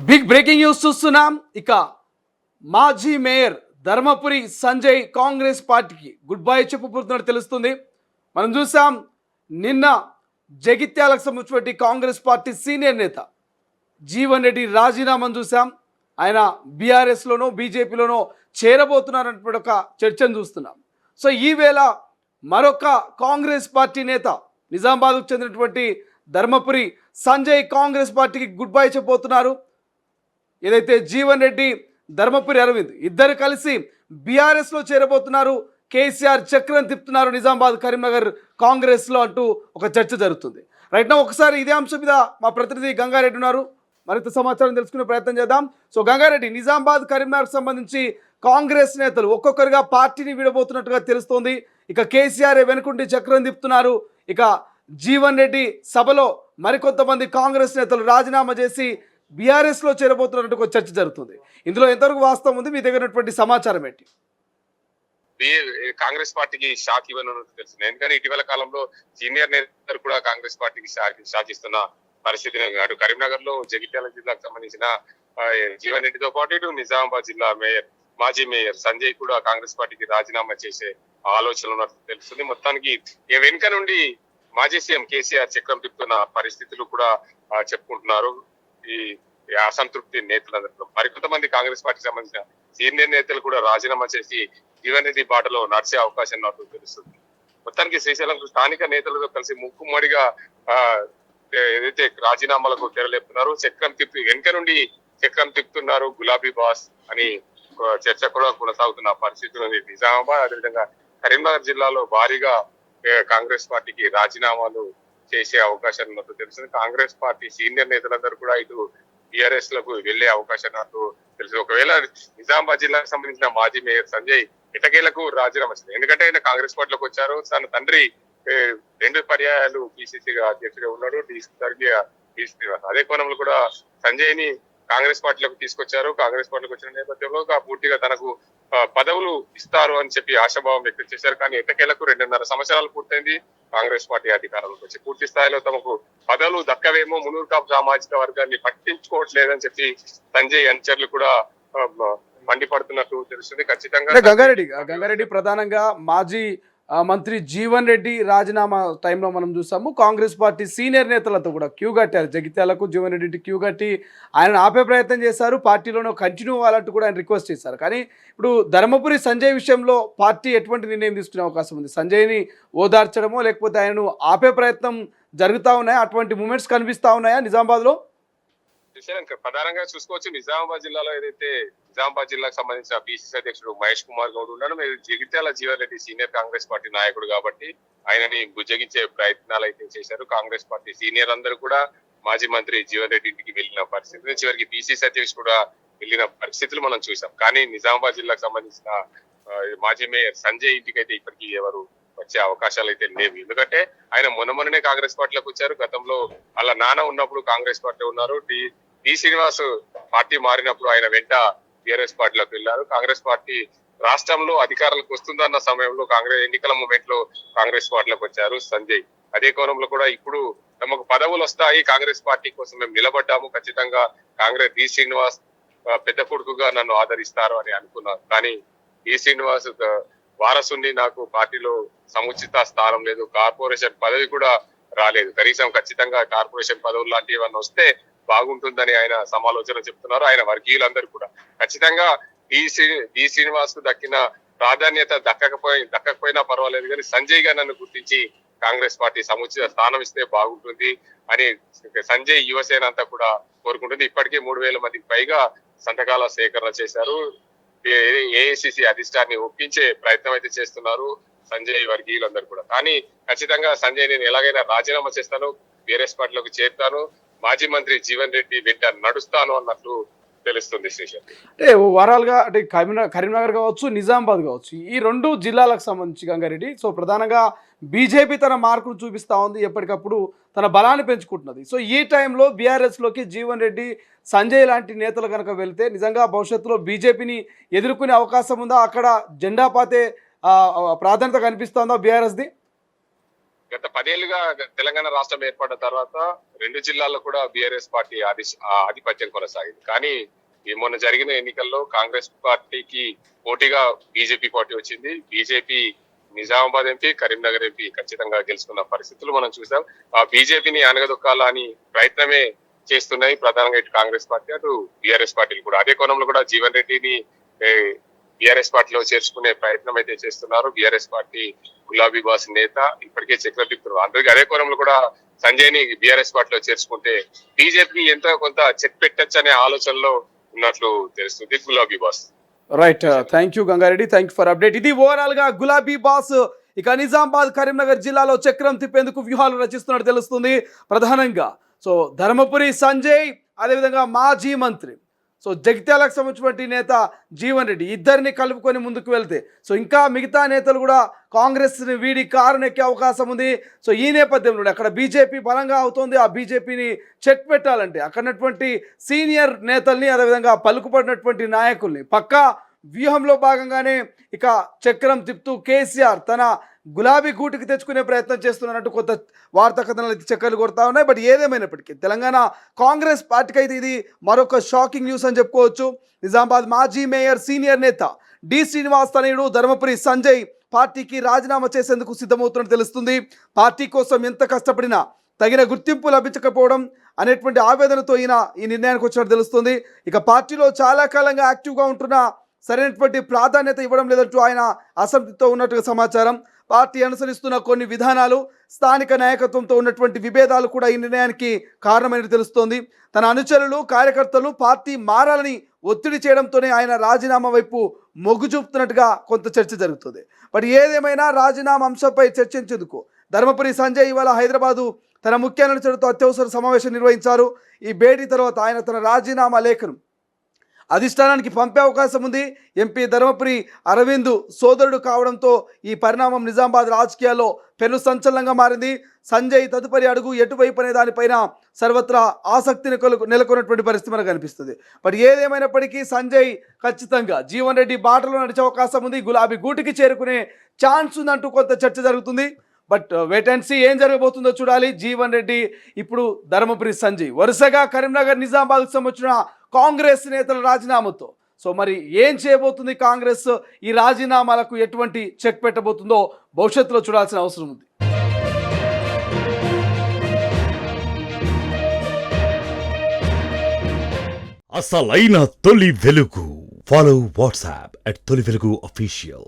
Big breaking news చూస్తున్నాం. ఇక మాజీ మేయర్ ధర్మపురి సంజయ్ కాంగ్రెస్ పార్టీకి గుడ్ బై చెప్పబోతున్నట్టు తెలుస్తుంది. మనం చూసాం నిన్న జగిత్యాలకు సంబంధించినటువంటి కాంగ్రెస్ పార్టీ సీనియర్ నేత జీవన్ రెడ్డి రాజీనామాను చూసాం. ఆయన బీఆర్ఎస్లోనో బీజేపీలోనో చేరబోతున్నారన్నటువంటి ఒక చర్చను చూస్తున్నాం. సో ఈవేళ మరొక కాంగ్రెస్ పార్టీ నేత నిజామాబాద్కు చెందినటువంటి ధర్మపురి సంజయ్ కాంగ్రెస్ పార్టీకి గుడ్ బై చెప్పబోతున్నారు. ఏదైతే జీవన్ రెడ్డి ధర్మపురి అరవింద్ ఇద్దరు కలిసి బీఆర్ఎస్లో చేరబోతున్నారు. కేసీఆర్ చక్రం తిప్పుతున్నారు నిజామాబాద్ కరీంనగర్ కాంగ్రెస్లో అంటూ ఒక చర్చ జరుగుతుంది. రైట్ నా ఒకసారి ఇదే అంశం మీద మా ప్రతినిధి గంగారెడ్డి ఉన్నారు. మరింత సమాచారం తెలుసుకునే ప్రయత్నం చేద్దాం. సో గంగారెడ్డి, నిజామాబాద్ కరీంనగర్ సంబంధించి కాంగ్రెస్ నేతలు ఒక్కొక్కరుగా పార్టీని విడబోతున్నట్టుగా తెలుస్తోంది. ఇక కేసీఆర్ వెనుకుండి చక్రం తిప్పుతున్నారు. ఇక జీవన్ రెడ్డి సభలో మరికొంతమంది కాంగ్రెస్ నేతలు రాజీనామా చేసి బీఆర్ఎస్లో చేరబోతున్నట్టు ఒక చర్చ జరుగుతుంది. ఇందులో ఎంతవరకు వాస్తవం ఉంది? మీ దగ్గర ఉన్నటువంటి సమాచారం ఏంటి? కాంగ్రెస్ పార్టీకి షాక్ ఇవ్వనున్నట్టు తెలిసింది. ఎందుకంటే ఇటీవల కాలంలో సీనియర్ నేతలు కూడా కాంగ్రెస్ పార్టీకి షాక్ ఇస్తున్న పరిస్థితి. అటు కరీంనగర్ లో జగిత్యాల జిల్లాకు సంబంధించిన జీవన్ రెడ్డితో పాటు ఇటు నిజామాబాద్ జిల్లా మాజీ మేయర్ సంజయ్ కూడా కాంగ్రెస్ పార్టీకి రాజీనామా చేసే ఆలోచనలు ఉన్నట్టు తెలుస్తుంది. మొత్తానికి వెనుక నుండి మాజీ సీఎం కేసీఆర్ చక్రం తిప్పుతున్న పరిస్థితులు కూడా చెప్పుకుంటున్నారు ఈ అసంతృప్తి నేతలందరిలో. మరికొంతమంది కాంగ్రెస్ పార్టీకి సంబంధించిన సీనియర్ నేతలు కూడా రాజీనామా చేసి జీవన్ రెడ్డి బాటలో నడిచే అవకాశం ఉన్నట్టు తెలుస్తుంది. మొత్తానికి శ్రీశైలం స్థానిక నేతలతో కలిసి ముక్కుమ్మడిగా ఏదైతే రాజీనామాలకు తెరలేపుతున్నారు, వెనుక నుండి చక్రం తిప్పుతున్నారు గులాబీ బాస్ అని చర్చ కూడా కొనసాగుతున్న పరిస్థితులు ఉంది. నిజామాబాద్ అదేవిధంగా కరీంనగర్ జిల్లాలో భారీగా కాంగ్రెస్ పార్టీకి రాజీనామాలు చేసే అవకాశం ఉన్నట్టు తెలుస్తుంది. కాంగ్రెస్ పార్టీ సీనియర్ నేతలందరూ కూడా ఇటు టిఆర్ఎస్ లకు వెళ్లే అవకాశం ఉన్నట్టు తెలుసు. ఒకవేళ నిజామాబాద్ జిల్లాకు సంబంధించిన మాజీ మేయర్ సంజయ్ ఎటకేలకు రాజీనామా చేశారు. ఎందుకంటే ఆయన కాంగ్రెస్ పార్టీలోకి వచ్చారు. తన తండ్రి 2 పర్యాయాలు పిసిసిగా అధ్యక్షుడిగా ఉన్నాడు, అదే కోణంలో కూడా సంజయ్ ని కాంగ్రెస్ పార్టీలోకి తీసుకొచ్చారు. కాంగ్రెస్ పార్టీలోకి వచ్చిన నేపథ్యంలో పూర్తిగా తనకు పదవులు ఇస్తారు అని చెప్పి ఆశాభావం వ్యక్తం చేశారు. కానీ ఎట్టకేలకు 2.5 సంవత్సరాలు పూర్తయింది కాంగ్రెస్ పార్టీ అధికారంలోకి వచ్చి. పూర్తి స్థాయిలో తమకు పదవులు దక్కవేమో, మునూరు కాపు సామాజిక వర్గాన్ని పట్టించుకోవట్లేదని చెప్పి సంజయ్ అనుచరులు కూడా మండిపడుతున్నట్టు తెలుస్తుంది. ఖచ్చితంగా గంగారెడ్డి ప్రధానంగా మాజీ మంత్రి జీవన్ రెడ్డి రాజీనామా టైంలో మనం చూసాము కాంగ్రెస్ పార్టీ సీనియర్ నేతలతో కూడా క్యూ కట్టారు. జగిత్యాలకు జీవన్ రెడ్డి క్యూ కట్టి ఆయన ఆపే ప్రయత్నం చేశారు. పార్టీలోనే కంటిన్యూ అవ్వాలంటూ కూడా ఆయన రిక్వెస్ట్ చేశారు. కానీ ఇప్పుడు ధర్మపురి సంజయ్ విషయంలో పార్టీ ఎటువంటి నిర్ణయం తీసుకునే అవకాశం ఉంది? సంజయ్ని ఓదార్చడమో లేకపోతే ఆయనను ఆపే ప్రయత్నం జరుగుతూ ఉన్నాయా? అటువంటి మూమెంట్స్ కనిపిస్తూ ఉన్నాయా నిజామాబాద్లో? ప్రధానంగా చూసుకోవచ్చు, నిజామాబాద్ జిల్లాలో ఏదైతే నిజామాబాద్ జిల్లాకు సంబంధించిన పిసిసి అధ్యక్షుడు మహేష్ కుమార్ గౌడ్ ఉన్నాడు. జగిత్యాల జీవన్ రెడ్డి సీనియర్ కాంగ్రెస్ పార్టీ నాయకుడు కాబట్టి ఆయనని బుజ్జగించే ప్రయత్నాలు అయితే చేశారు. కాంగ్రెస్ పార్టీ సీనియర్ అందరూ కూడా మాజీ మంత్రి జీవన్ రెడ్డి ఇంటికి వెళ్ళిన పరిస్థితి, చివరికి పిసిసి అధ్యక్షుడు కూడా వెళ్ళిన పరిస్థితులు మనం చూసాం. కానీ నిజామాబాద్ జిల్లాకు సంబంధించిన మాజీ మేయర్ సంజయ్ ఇంటికి అయితే ఇప్పటికీ ఎవరు వచ్చే అవకాశాలు అయితే లేవు. ఎందుకంటే ఆయన మొన్ననే కాంగ్రెస్ పార్టీలోకి వచ్చారు. గతంలో వాళ్ళ నాన్న ఉన్నప్పుడు కాంగ్రెస్ పార్టీ ఉన్నారు. టి శ్రీనివాస్ పార్టీ మారినప్పుడు ఆయన వెంట టిఆర్ఎస్ పార్టీలోకి వెళ్ళారు. కాంగ్రెస్ పార్టీ రాష్ట్రంలో అధికారులకు వస్తుందన్న సమయంలో ఎన్నికల మూమెంట్ లో కాంగ్రెస్ పార్టీలోకి వచ్చారు సంజయ్. అదే కోణంలో కూడా ఇప్పుడు తమకు పదవులు వస్తాయి, కాంగ్రెస్ పార్టీ కోసం మేము నిలబడ్డాము, ఖచ్చితంగా టి శ్రీనివాస్ పెద్ద కొడుకుగా నన్ను ఆదరిస్తారు అని అనుకున్నారు. కానీ టి శ్రీనివాస్ వారసుని నాకు పార్టీలో సముచిత స్థానం లేదు, కార్పొరేషన్ పదవి కూడా రాలేదు, కనీసం ఖచ్చితంగా కార్పొరేషన్ పదవులు లాంటివి ఏమన్నా వస్తే బాగుంటుందని ఆయన సమాలోచన చెప్తున్నారు. ఆయన వర్గీయులందరూ కూడా ఖచ్చితంగా డి శ్రీనివాస్ కు దక్కిన ప్రాధాన్యత దక్కకపోయినా పర్వాలేదు, కానీ సంజయ్ గా నన్ను గుర్తించి కాంగ్రెస్ పార్టీ సముచిత స్థానం ఇస్తే బాగుంటుంది అని సంజయ్ యువసేన అంతా కూడా కోరుకుంటుంది. ఇప్పటికే 3,000 మందికి పైగా సంతకాల సేకరణ చేశారు. ఏఐసిసి అధిష్టాన్ని ఒప్పించే ప్రయత్నం అయితే చేస్తున్నారు సంజయ్ వర్గీయులందరూ కూడా. కానీ ఖచ్చితంగా సంజయ్ నేను ఎలాగైనా రాజీనామా చేస్తాను, బీఆర్ఎస్ పార్టీలోకి చేరుతాను, మాజీ మంత్రి జీవన్ రెడ్డి వెంట నడుస్తాను అన్నట్లు తెలుస్తుంది. శ్రీశైలం అంటే ఓవరాల్గా అంటే కరీంనగర్ కావచ్చు, నిజామాబాద్ కావచ్చు, ఈ 2 జిల్లాలకు సంబంధించి గంగారెడ్డి సో ప్రధానంగా బీజేపీ తన మార్కును చూపిస్తూ ఉంది, ఎప్పటికప్పుడు తన బలాన్ని పెంచుకుంటున్నది. సో ఈ టైంలో బీఆర్ఎస్లోకి జీవన్ రెడ్డి, సంజయ్ లాంటి నేతలు కనుక వెళ్తే నిజంగా భవిష్యత్తులో బీజేపీని ఎదుర్కొనే అవకాశం ఉందా? అక్కడ జెండా పాతే ప్రాధాన్యత కనిపిస్తుందా బీఆర్ఎస్ది? గత 10 ఏళ్లుగా తెలంగాణ రాష్ట్రం ఏర్పడిన తర్వాత 2 జిల్లాల్లో కూడా బీఆర్ఎస్ పార్టీ ఆధిపత్యం కొనసాగింది. కానీ ఈ మొన్న జరిగిన ఎన్నికల్లో కాంగ్రెస్ పార్టీకి పోటీగా బీజేపీ పార్టీ వచ్చింది. BJP Nizamabad MP, Karimnagar MP ఖచ్చితంగా గెలుచుకున్న పరిస్థితులు మనం చూసాం. ఆ బీజేపీని అనగదొక్కాలని ప్రయత్నమే చేస్తున్నాయి ప్రధానంగా ఇటు కాంగ్రెస్ పార్టీ, అటు బీఆర్ఎస్ పార్టీలు కూడా. అదే కోణంలో కూడా జీవన్ రెడ్డిని బీఆర్ఎస్ పార్టీలో చేర్చుకునే ప్రయత్నం అయితే చేస్తున్నారు. బీఆర్ఎస్ పార్టీ గులాబీ బాస్ నేత ఇప్పటికే చక్రం తిప్పుతున్నారు. అందుకే అదే కోణంలో కూడా సంజయ్ ని బీఆర్ఎస్ పార్టీలో చేర్చుకుంటే బీజేపీ ఎంతో కొంత చెక్ పెట్టచ్చు అనే ఆలోచనలో ఉన్నట్లు తెలుస్తుంది గులాబీ boss. Right, thank you Gangareddy, thank you for update. ఇది ఓవరాల్ గా గులాబీ బాస్ ఇక నిజామాబాద్, కరీంనగర్ జిల్లాలో చక్రం తిప్పేందుకు వ్యూహాలు రచిస్తున్నట్టు తెలుస్తుంది. ప్రధానంగా సో ధర్మపురి సంజయ్, అదేవిధంగా మాజీ మంత్రి సో జగిత్యాలకు సంబంధించినటువంటి నేత జీవన్ రెడ్డి, ఇద్దరిని కలుపుకొని ముందుకు వెళ్తే సో ఇంకా మిగతా నేతలు కూడా కాంగ్రెస్ని వీడి కారును ఎక్కే అవకాశం ఉంది. సో ఈ నేపథ్యంలో అక్కడ బీజేపీ బలంగా అవుతుంది. ఆ బీజేపీని చెక్ పెట్టాలంటే అక్కడటువంటి సీనియర్ నేతల్ని, అదేవిధంగా పలుకుపడినటువంటి నాయకుల్ని పక్కా వ్యూహంలో భాగంగానే ఇక చక్రం తిప్పుతూ కేసీఆర్ తన గులాబీ గూటికి తెచ్చుకునే ప్రయత్నం చేస్తున్నట్టు కొత్త వార్తా కథనాలు అయితే చక్కర్లు కొడతా ఉన్నాయి. బట్ ఏదేమైనప్పటికీ తెలంగాణ కాంగ్రెస్ పార్టీకి అయితే ఇది మరొక షాకింగ్ న్యూస్ అని చెప్పుకోవచ్చు. నిజామాబాద్ మాజీ మేయర్, సీనియర్ నేత డి శ్రీనివాస్ తనయుడు ధర్మపురి సంజయ్ పార్టీకి రాజీనామా చేసేందుకు సిద్ధమవుతున్నట్టు తెలుస్తుంది. పార్టీ కోసం ఎంత కష్టపడినా తగిన గుర్తింపు లభించకపోవడం అనేటువంటి ఆవేదనతో ఈయన ఈ నిర్ణయానికి వచ్చినట్టు తెలుస్తుంది. ఇక పార్టీలో చాలా కాలంగా యాక్టివ్గా ఉంటున్న సరైనటువంటి ప్రాధాన్యత ఇవ్వడం లేదంటూ ఆయన అసంతృప్తితో ఉన్నట్టుగా సమాచారం. పార్టీ అనుసరిస్తున్న కొన్ని విధానాలు, స్థానిక నాయకత్వంతో ఉన్నటువంటి విభేదాలు కూడా ఈ నిర్ణయానికి కారణమైనది తెలుస్తోంది. తన అనుచరులు, కార్యకర్తలు పార్టీ మారాలని ఒత్తిడి చేయడంతోనే ఆయన రాజీనామా వైపు మొగ్గు చూపుతున్నట్టుగా కొంత చర్చ జరుగుతుంది. బట్ ఏదేమైనా రాజీనామా అంశంపై చర్చించేందుకు ధర్మపురి సంజయ్ ఇవాళ హైదరాబాదు తన ముఖ్య అనుచరులతో అత్యవసర సమావేశం నిర్వహించారు. ఈ భేటీ తర్వాత ఆయన తన రాజీనామా లేఖను అధిష్టానానికి పంపే అవకాశం ఉంది. ఎంపీ ధర్మపురి అరవింద్ సోదరుడు కావడంతో ఈ పరిణామం నిజామాబాద్ రాజకీయాల్లో పెను సంచలనంగా మారింది. సంజయ్ తదుపరి అడుగు ఎటువైపు అనే దానిపైన సర్వత్రా ఆసక్తిని నెలకొన్నటువంటి పరిస్థితి మనకు కనిపిస్తుంది. బట్ ఏదేమైనప్పటికీ సంజయ్ ఖచ్చితంగా జీవన్ రెడ్డి బాటలో నడిచే అవకాశం ఉంది. గులాబీ గూటికి చేరుకునే ఛాన్స్ ఉందంటూ కొంత చర్చ జరుగుతుంది. బట్ వెయిట్ అండ్ సీ ఏం జరగబోతుందో చూడాలి. జీవన్ రెడ్డి, ఇప్పుడు ధర్మపురి సంజయ్ వరుసగా కరీంనగర్, నిజామాబాద్కు సంబంధించిన కాంగ్రెస్ నేతల రాజీనామాతో సో మరి ఏం చేయబోతుంది కాంగ్రెస్? ఈ రాజీనామాలకు ఎటువంటి చెక్ పెట్టబోతుందో భవిష్యత్తులో చూడాల్సిన అవసరం ఉంది. అసలైన తొలి వెలుగు. ఫాలో వాట్సాప్ @తొలి వెలుగు official.